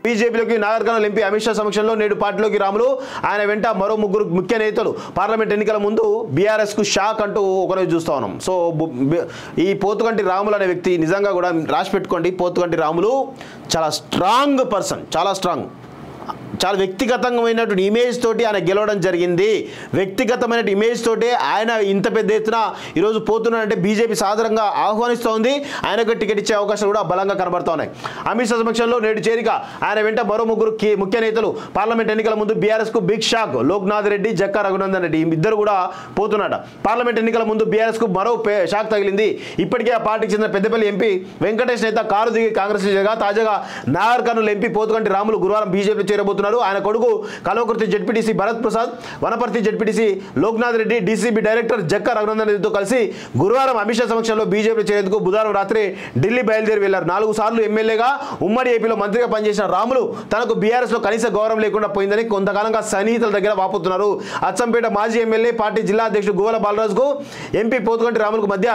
బీజేపీలోకి నాగర్ కర్నూలు ఎంపీ అమిత్ షా సమక్షంలో నేడు పార్టీలోకి రాములు. ఆయన వెంట మరో ముగ్గురు ముఖ్య నేతలు. పార్లమెంట్ ఎన్నికల ముందు బీఆర్ఎస్కు షాక్ అంటూ ఒకరోజు చూస్తా ఉన్నాం. సో ఈ పోతుగంటి రాములు అనే వ్యక్తి నిజంగా కూడా రాసి పెట్టుకోండి. పోతుగంటి రాములు చాలా స్ట్రాంగ్ పర్సన్, చాలా స్ట్రాంగ్, చాలా వ్యక్తిగతమైనటువంటి ఇమేజ్ తోటి ఆయన గెలవడం జరిగింది. వ్యక్తిగతమైన ఇమేజ్ తోటి ఆయన ఇంత పెద్ద ఎత్తున ఈరోజు పోతున్నాడంటే బీజేపీ సాధారణంగా ఆహ్వానిస్తోంది. ఆయనకు టికెట్ ఇచ్చే అవకాశాలు కూడా బలంగా కనబడతా ఉన్నాయి. అమిత్ షా సమక్షంలో నేడు చేరిక. ఆయన వెంట మరో ముగ్గురు ముఖ్య నేతలు. పార్లమెంట్ ఎన్నికల ముందు బీఆర్ఎస్కు బిగ్ షాక్. లోక్నాథ్ రెడ్డి, జక్కా రఘునందన్ రెడ్డి ఇద్దరు కూడా పోతున్నాడు. పార్లమెంట్ ఎన్నికల ముందు బీఆర్ఎస్కు మరో షాక్ తగిలింది. ఇప్పటికే ఆ పార్టీకి చెందిన పెద్దపల్లి ఎంపీ వెంకటేష్ నేత కారు దిగి కాంగ్రెస్ చేయగా తాజాగా నాగర్ కర్నూలు ఎంపీ పోతుగంటి రాములు గురువారం బీజేపీలో చేరబోతున్నారు. ఆయన కొడుకు Kalwakurthy ZPTC Bharat Prasad, Wanaparthy ZPTC Loknath Reddy, DCB director Jakka Raghunandan రెడ్డితో కలిసి గురువారం అమిత్ షా సమక్షంలో బీజేపీ చేరేందుకు బుధవారం రాత్రి ఢిల్లీ బయలుదేరి వెళ్లారు. 4 సార్లు ఎమ్మెల్యేగా ఉమ్మడి ఏపీలో మంత్రిగా పనిచేసిన రాములు తనకు బీఆర్ఎస్లో కనీస గౌరవం లేకుండా పోయిందని కొంతకాలంగా సన్నిహితుల దగ్గర వాపోతున్నారు. అచ్చంపేట మాజీ ఎమ్మెల్యే పార్టీ జిల్లా అధ్యక్షుడు గువ్వల బాలరాజుకు ఎంపీ పోతుగంటి రాములకు మధ్య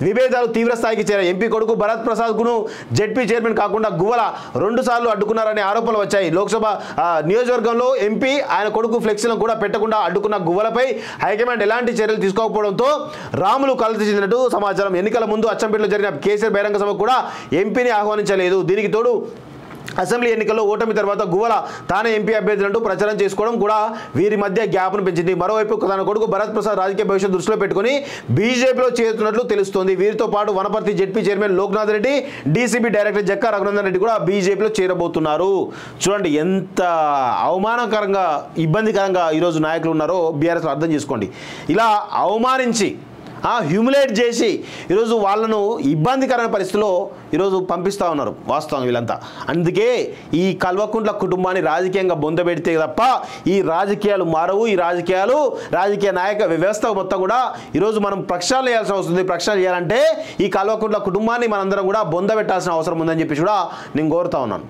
విభేదాలు తీవ్ర స్థాయికి చేరాయి. ఎంపీ కొడుకు భరత్ ప్రసాద్ కును జెడ్పీ చైర్మన్ కాకుండా గువ్వల 2 సార్లు అడ్డుకున్నారనే ఆరోపణలు వచ్చాయి. లోక్సభ నియోజకవర్గంలో ఎంపీ ఆయన కొడుకు ఫ్లెక్సీలను కూడా పెట్టకుండా అడ్డుకున్న గువ్వలపై హైకమాండ్ ఎలాంటి చర్యలు తీసుకోకపోవడంతో రాములు కలత చెందినట్టు సమాచారం. ఎన్నికల ముందు అచ్చంపేటలో జరిగిన కేసీఆర్ బహిరంగ సభకు కూడా ఎంపీని ఆహ్వానించలేదు. దీనికి తోడు అసెంబ్లీ ఎన్నికల్లో ఓటమి తర్వాత గువ్వల తానే ఎంపీ అభ్యర్థులంటూ ప్రచారం చేసుకోవడం కూడా వీరి మధ్య గ్యాప్ను పెంచింది. మరోవైపు తన కొడుకు భరత్ ప్రసాద్ రాజకీయ భవిష్యత్తు దృష్టిలో పెట్టుకుని బీజేపీలో చేరుతున్నట్లు తెలుస్తోంది. వీరితో పాటు Wanaparthy ZP chairman Loknath Reddy, DCB director Jakka Raghunandan Reddy కూడా బీజేపీలో చేరబోతున్నారు. చూడండి ఎంత అవమానకరంగా, ఇబ్బందికరంగా ఈరోజు నాయకులు ఉన్నారో బీఆర్ఎస్లో అర్థం చేసుకోండి. ఇలా అవమానించి హ్యూమిలేట్ చేసి ఈరోజు వాళ్ళను ఇబ్బందికరమైన పరిస్థితిలో ఈరోజు పంపిస్తూ ఉన్నారు వాస్తవం వీళ్ళంతా. అందుకే ఈ కల్వకుంట్ల కుటుంబాన్ని రాజకీయంగా బొందబెడితే తప్ప ఈ రాజకీయాలు మారవు. ఈ రాజకీయ నాయక వ్యవస్థ మొత్తం కూడా ఈరోజు మనం ప్రక్షాళన చేయాల్సిన అవసరం ఉంది. ప్రక్షాళన చేయాలంటే ఈ కల్వకుంట్ల కుటుంబాన్ని మనందరం కూడా బొందబెట్టాల్సిన అవసరం ఉందని చెప్పి కూడా నేను కోరుతా ఉన్నాను.